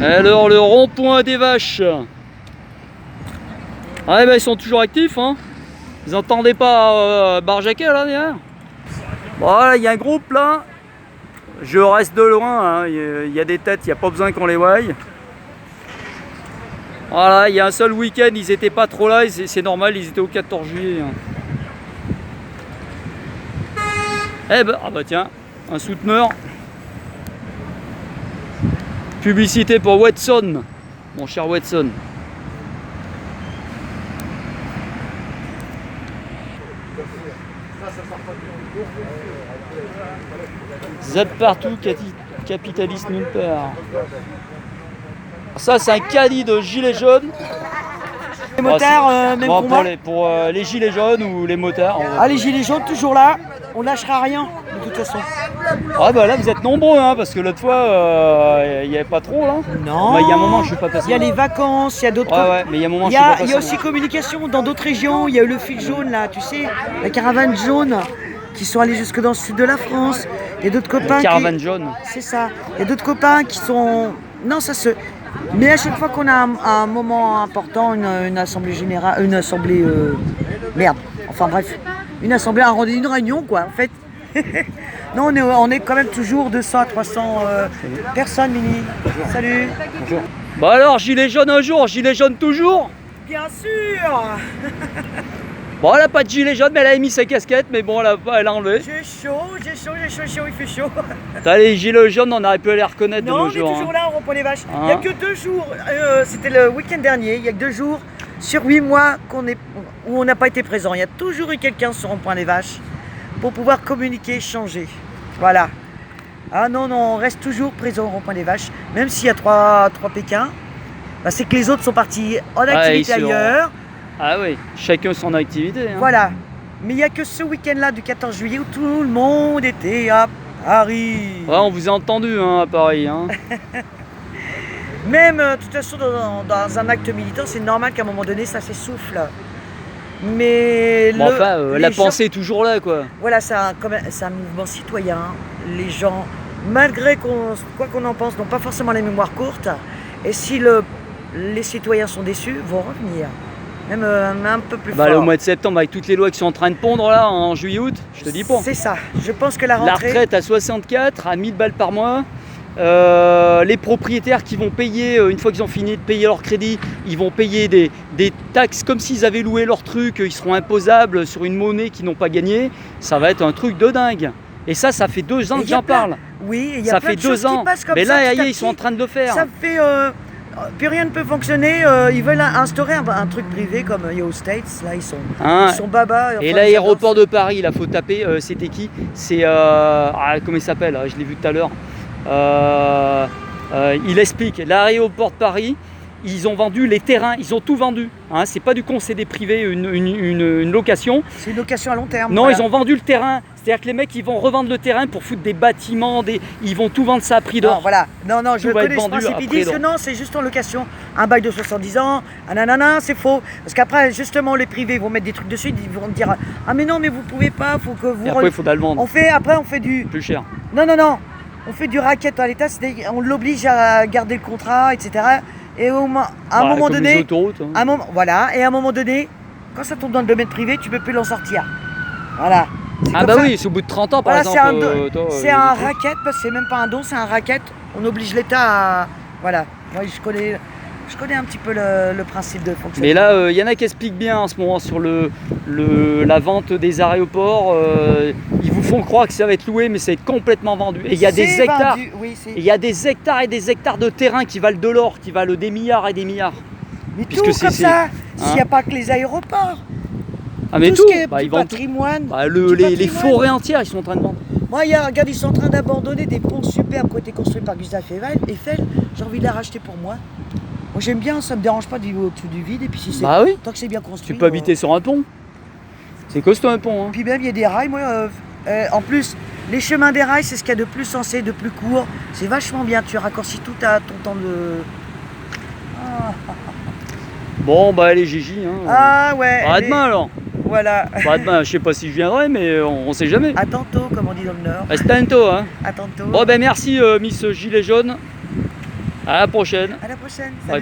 Alors le rond-point des vaches. Ah ben ils sont toujours actifs hein. Vous entendez pas Barjaquet là derrière? Voilà, il y a un groupe là. Je reste de loin, hein. Il y a des têtes, il n'y a pas besoin qu'on les voie. Voilà, il y a un seul week-end, ils étaient pas trop là, c'est normal, ils étaient au 14 juillet. Hein. Eh ben, ah bah tiens, un souteneur. Publicité pour Watson, mon cher Watson. Z partout, capitaliste nulle part. Ça, c'est un caddie de gilets jaunes. Les motards, même bon, pour moi. pour les gilets jaunes ou les motards. Ah, les gilets jaunes, toujours là. On lâchera rien, de toute façon. Ah bah là, vous êtes nombreux, hein, parce que l'autre fois, il n'y avait pas trop, là. Non. Bah, il y a un moment, je suis pas passé. Il y a les vacances, il y a d'autres... Ouais, mais il y a un moment, il je suis pas passé. y a aussi communication dans d'autres régions. Il y a eu le fil jaune, là, tu sais, la caravane jaune, qui sont allés jusque dans le sud de la France. Il y a d'autres copains Caravane jaune. C'est ça. Il y a d'autres copains qui sont... Non, ça se... Mais à chaque fois qu'on a un moment important, une assemblée générale, une assemblée... Merde. Enfin bref. Une assemblée, une réunion, quoi, en fait. Non, on est quand même toujours 200 à 300 personnes, Mini. Salut. Bonjour. Bah alors, gilet jaune un jour, gilet jaune toujours. Bien sûr. Bon, elle a pas de gilet jaune, mais elle a mis sa casquette, mais bon, elle a enlevé. J'ai chaud, il fait chaud. T'as les gilets jaunes, on aurait pu les reconnaître de Non, nos jours. on est toujours là, on reprend les vaches. Hein. Il n'y a que 2 jours, c'était le week-end dernier, il y a que 2 jours sur 8 mois où on n'a pas été présent. Il y a toujours eu quelqu'un sur Rond-Point des Vaches pour pouvoir communiquer, changer. Voilà. Ah non, on reste toujours présent au Rond-Point des Vaches, même s'il y a 3 Pékins. Bah, c'est que les autres sont partis en activité ailleurs. Ah oui, chacun son activité. Hein. Voilà. Mais il n'y a que ce week-end-là du 14 juillet où tout le monde était à Paris. Ouais, on vous a entendu hein, à Paris. Hein. Même, de toute façon, dans un acte militant, c'est normal qu'à un moment donné, ça s'essouffle. Mais bon, la pensée est toujours là, quoi. Voilà, c'est un mouvement citoyen. Les gens, malgré quoi qu'on en pense, n'ont pas forcément les mémoires courtes. Et si les citoyens sont déçus, vont revenir. Même un peu plus fort. Au mois de septembre, avec toutes les lois qui sont en train de pondre là, en juillet-août, je te dis pas. C'est ça. Je pense que la rentrée... La retraite à 64, à 1000 balles par mois. Les propriétaires qui vont payer, une fois qu'ils ont fini de payer leur crédit, ils vont payer des taxes comme s'ils avaient loué leur truc, ils seront imposables sur une monnaie qu'ils n'ont pas gagnée. Ça va être un truc de dingue. Et ça fait 2 ans que j'en parle. Oui, il y a plein de choses qui passent comme ça. Mais là, ils sont en train de le faire. Ça fait... Puis rien ne peut fonctionner, ils veulent instaurer un truc privé comme il y a aux States, là ils sont baba. Et l'aéroport de Paris, là faut taper, c'était qui? C'est, comment il s'appelle? Je l'ai vu tout à l'heure. Il explique, l'aéroport de Paris, ils ont vendu les terrains, ils ont tout vendu. Hein, c'est pas du concédé privé, une location. C'est une location à long terme. Non, voilà. ils ont vendu le terrain. C'est-à-dire que les mecs, ils vont revendre le terrain pour foutre des bâtiments, ils vont tout vendre ça à prix d'or. Non, voilà. Non, je connais ce principe. Ils disent d'or. que non, c'est juste en location. Un bail de 70 ans, nanana, c'est faux. Parce qu'après, justement, les privés vont mettre des trucs dessus, ils vont dire ah mais non, mais vous pouvez pas, faut que vous... Et après, il faudra le vendre. Après, on fait du... Plus cher. Non. On fait du racket à l'État, on l'oblige à garder le contrat, etc. Et à un moment donné... Les autoroutes, hein. Et à un moment donné, quand ça tombe dans le domaine privé, tu peux plus l'en sortir. Voilà. Ah bah oui, c'est au bout de 30 ans par exemple. C'est un racket, parce que c'est même pas un don, c'est un racket. On oblige l'État à... Voilà. Moi, je connais un petit peu le principe de fonctionnement. Mais là, il y en a qui expliquent bien en ce moment sur la vente des aéroports. Ils vous font croire que ça va être loué, mais ça va être complètement vendu. Et il y a des hectares. Il y a des hectares et des hectares de terrain qui valent de l'or, qui valent des milliards et des milliards. Mais tout comme ça, s'il n'y a pas que les aéroports. Ah mais tout ce qui est du patrimoine. Les forêts entières, ils sont en train de vendre. Moi, regarde, ils sont en train d'abandonner des ponts superbes qui ont été construits par Gustave Eiffel. J'ai envie de les racheter pour moi. Moi, j'aime bien, ça me dérange pas de vivre au-dessus du vide. Et puis, si tant que c'est bien construit. Tu peux habiter sur un pont. C'est costaud un pont. Hein. Puis même, il y a des rails. Moi, en plus, les chemins des rails, c'est ce qu'il y a de plus sensé, de plus court. C'est vachement bien. Tu raccourcis tout ton temps de... Bon, bah allez, Gigi. Hein. Ah ouais. À demain alors. Voilà. Bah, demain, je sais pas si je viendrai, mais on sait jamais. À tantôt, comme on dit dans le Nord. À tantôt, hein. À tantôt. Bon, ben merci, Miss Gilet Jaune. À la prochaine. À la prochaine. Bye Salut. bye.